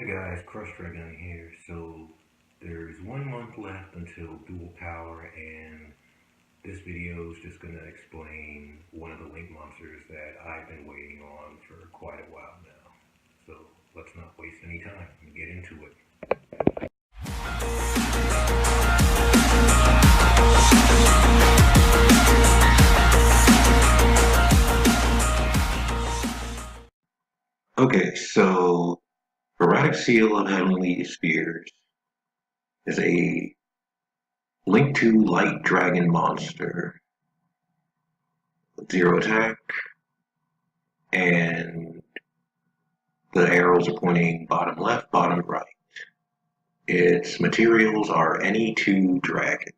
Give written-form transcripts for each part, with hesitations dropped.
Hey guys, Crush Dragon here. So there's 1 month left until Duel Power, and this video is just gonna explain one of the link monsters that I've been waiting on for quite a while now. So let's not waste any time and get into it. Okay, so Hieratic Seal of Heavenly Spheres is a Link to Light Dragon monster with 0 attack, and the arrows are pointing bottom left, bottom right. Its materials are any 2 dragons.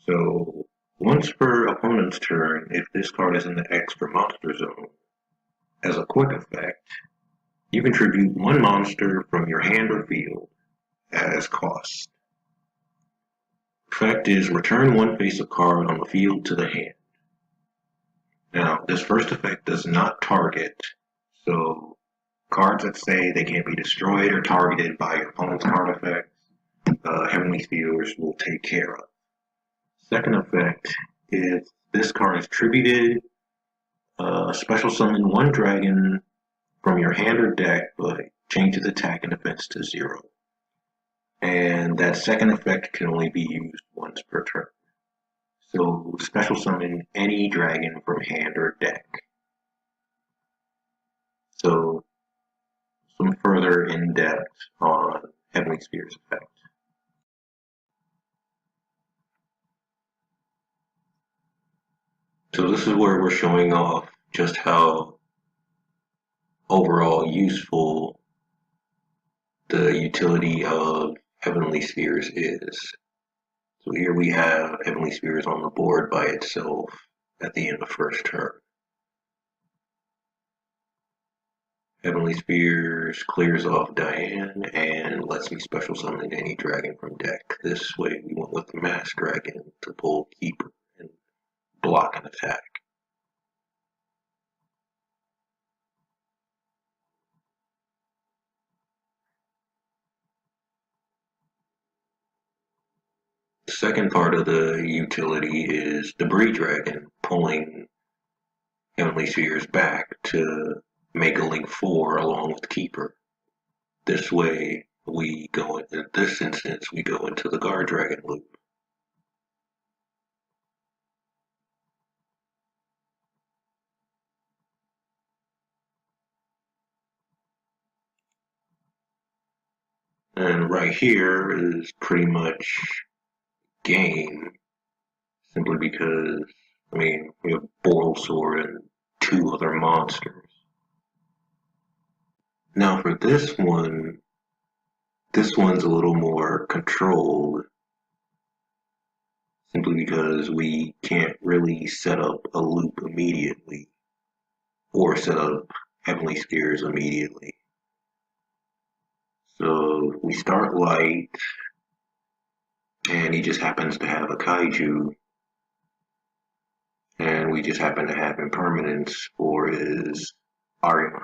So once per opponent's turn, if this card is in the extra monster zone, as a quick effect, you contribute 1 monster from your hand or field as cost. Effect is return 1 face-up card on the field to the hand. Now, this first effect does not target, so cards that say they can't be destroyed or targeted by your opponent's card effects, Heavenly Spheres will take care of. Second effect is this card is tributed, special summon 1 dragon from your hand or deck, but change its attack and defense to 0. And that second effect can only be used once per turn. So special summon any dragon from hand or deck. So some further in-depth on Heavenly Spheres effect. So this is where we're showing off just how overall useful the utility of Heavenly Spheres is. So here we have Heavenly Spheres on the board by itself at the end of first turn. Heavenly Spheres clears off Diane and lets me special summon any dragon from deck. This way we went with the Mass Dragon to pull Keeper and block an attack. The second part of the utility is Debris Dragon, pulling Heavenly Spheres back to make a link 4 along with Keeper. This way we go, in this instance, we go into the Guard Dragon loop. And right here is pretty much game, simply because, I mean, we have Boral Sword and 2 other monsters. Now for this one's a little more controlled, simply because we can't really set up a loop immediately, or set up Heavenly Spheres immediately. So we start light, and he just happens to have a kaiju, and we just happen to have impermanence for his Arya.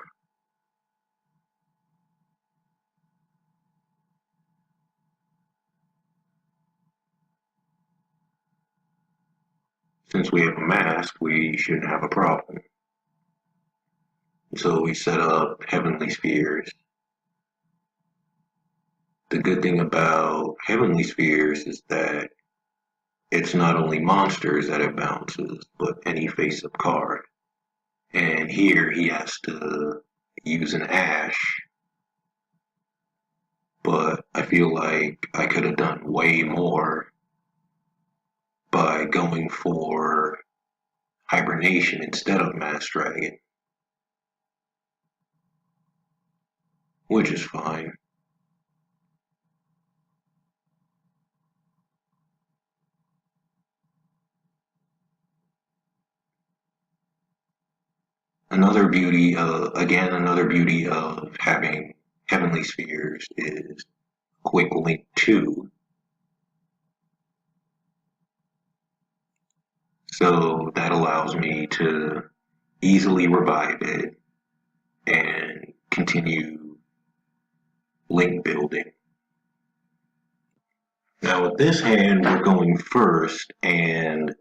Since we have a mask, we shouldn't have a problem. So we set up Heavenly Spheres. The good thing about Heavenly Spheres is that it's not only monsters that it bounces, but any face-up card. And here he has to use an Ash, but I feel like I could have done way more by going for Hibernation instead of Mass Dragon, which is fine. Another beauty of having Heavenly Spheres is quick link 2. So that allows me to easily revive it and continue link building. Now with this hand, we're going first, and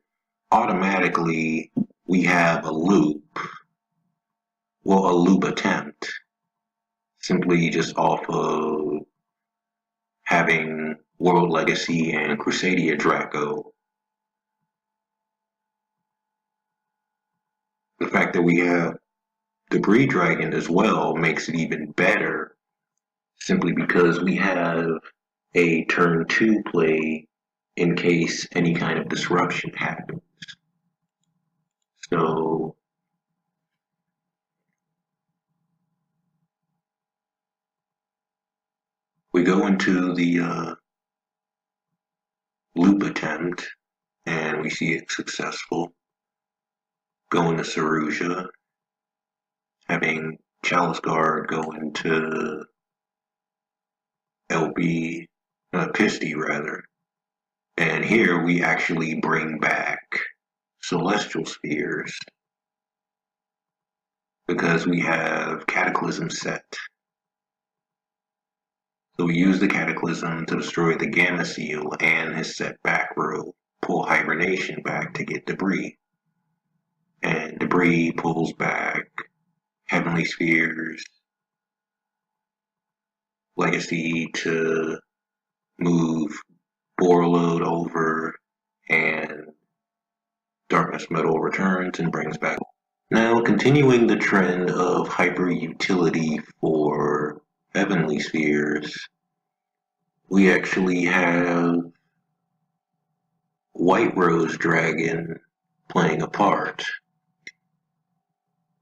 automatically we have a loop, well, a loop attempt, simply just off of having World Legacy and Crusadia Draco. The fact that we have Debris Dragon as well makes it even better, simply because we have a turn 2 play in case any kind of disruption happens. So we go into the loop attempt and we see it successful. Go into Saruja, having Chalice Guard go into LB, Pisty rather. And here we actually bring back Celestial Spheres because we have Cataclysm set. So we use the Cataclysm to destroy the Gamma Seal and his set back row, pull Hibernation back to get Debris. And Debris pulls back Heavenly Spheres, Legacy to move Borreload over, and Darkness Metal returns and brings back. Now, continuing the trend of hyper utility for Heavenly Spheres, we actually have White Rose Dragon playing a part.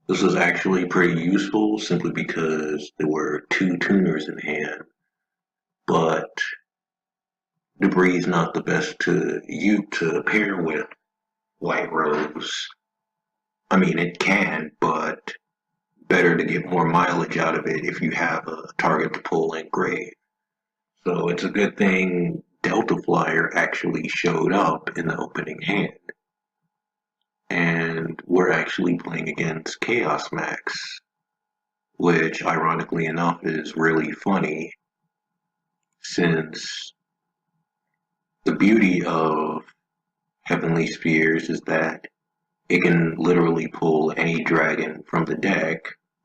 This was actually pretty useful simply because there were 2 tuners in hand, but Debris is not the best to pair with White Rose. I mean, it can, but better to get more mileage out of it if you have a target to pull and grave. So it's a good thing Delta Flyer actually showed up in the opening hand. And we're actually playing against Chaos Max, which ironically enough is really funny, since the beauty of Heavenly Spheres is that it can literally pull any dragon from the deck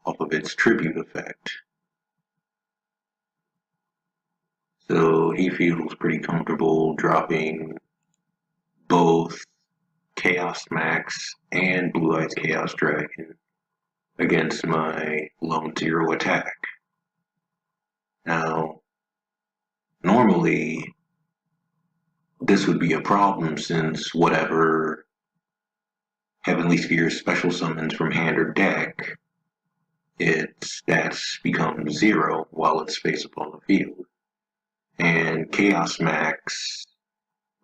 off of its tribute effect. So he feels pretty comfortable dropping both Chaos Max and Blue Eyes Chaos Dragon against my Lone Zero attack. Now, normally this would be a problem since whatever Heavenly Spheres special summons from hand or deck, its stats become 0 while it's face up on the field. And Chaos Max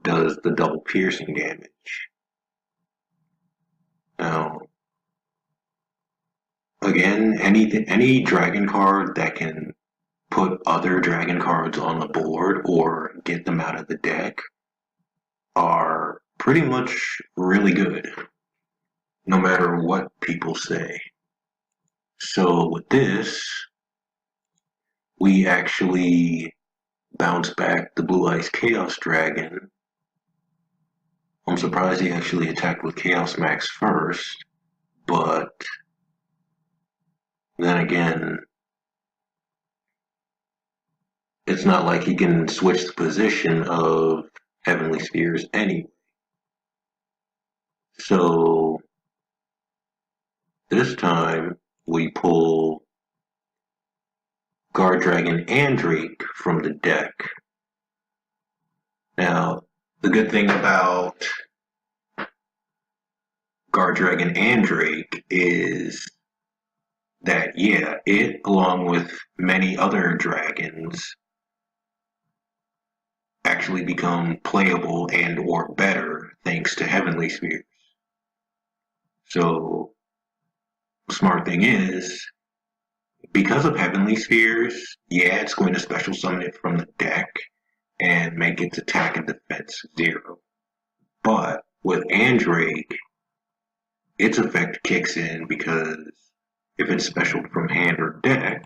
does the double piercing damage. Now, again, any dragon card that can put other dragon cards on the board or get them out of the deck are pretty much really good, no matter what people say. So with this, we actually bounce back the Blue Eyes Chaos Dragon. I'm surprised he actually attacked with Chaos Max first, but then again, it's not like he can switch the position of Heavenly Spheres anyway. So this time we pull Guard Dragon and Drake from the deck. Now, the good thing about Guard Dragon and Drake is that, yeah, it, along with many other dragons, actually become playable and or better thanks to Heavenly Spheres. So, the smart thing is, because of Heavenly Spheres, yeah, it's going to special summon it from the deck and make its attack and defense 0. But with Andrake, its effect kicks in because if it's special from hand or deck,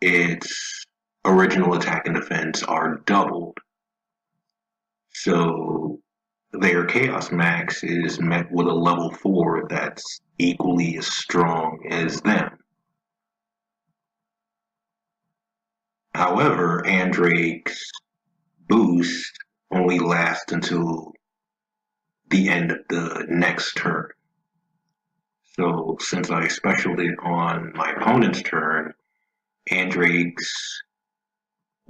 its original attack and defense are doubled. So their Chaos Max is met with a level 4 that's equally as strong as them. However, Andrake's boost only lasts until the end of the next turn. So since I specialed it on my opponent's turn, Andrake's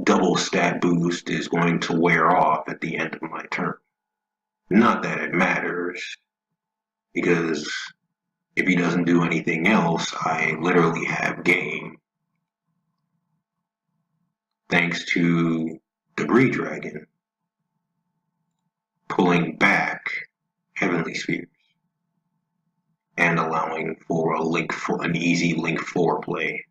double stat boost is going to wear off at the end of my turn. Not that it matters, because if he doesn't do anything else, I literally have game. Thanks to Debris Dragon pulling back Heavenly Spheres and allowing for an easy Link 4 play.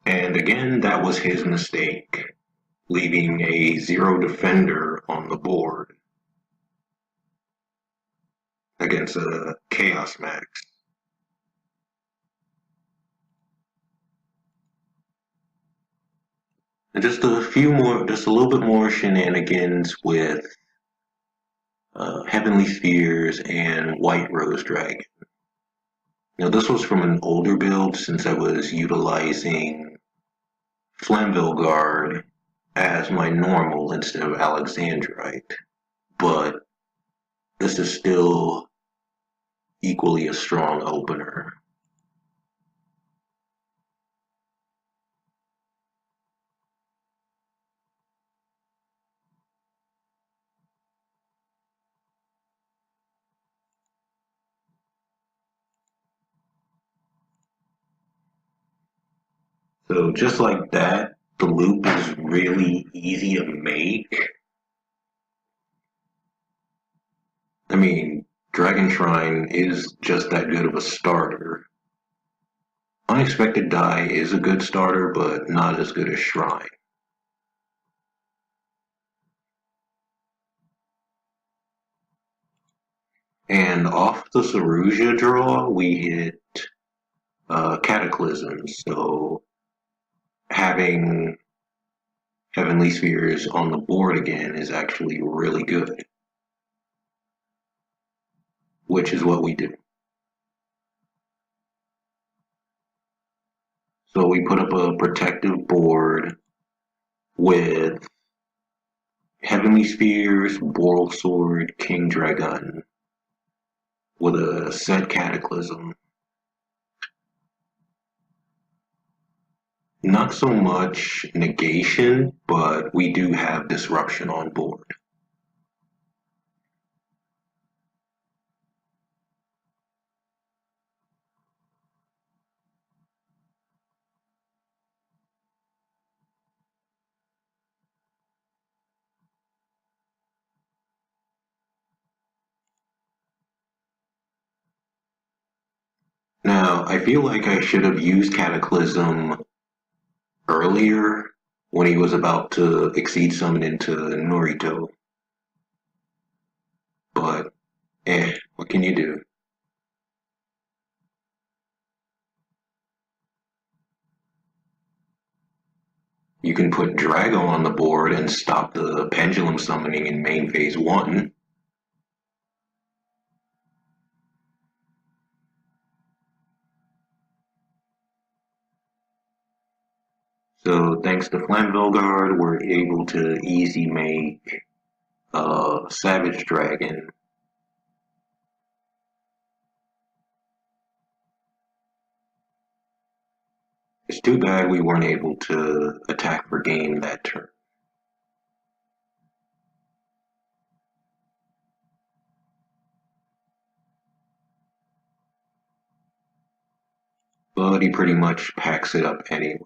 And again, that was his mistake, leaving a 0 defender on the board against a Chaos Max. And just a little bit more shenanigans with Heavenly Spheres and White Rose Dragon. Now, this was from an older build since I was utilizing Flamville Guard as my normal instead of Alexandrite, but this is still equally a strong opener. So just like that, the loop is really easy to make. I mean, Dragon Shrine is just that good of a starter. Unexpected Die is a good starter, but not as good as Shrine. And off the Saruja draw, we hit Cataclysm, so having Heavenly Spheres on the board again is actually really good, which is what we do. So we put up a protective board with Heavenly Spheres, Boral Sword, King Dragon, with a set Cataclysm. Not so much negation, but we do have disruption on board. Now, I feel like I should have used Cataclysm earlier when he was about to Exceed Summon into Norito. But, what can you do? You can put Drago on the board and stop the Pendulum Summoning in main phase 1. So thanks to Flamville we're able to easy make Savage Dragon. It's too bad we weren't able to attack for game that turn. But he pretty much packs it up anyway.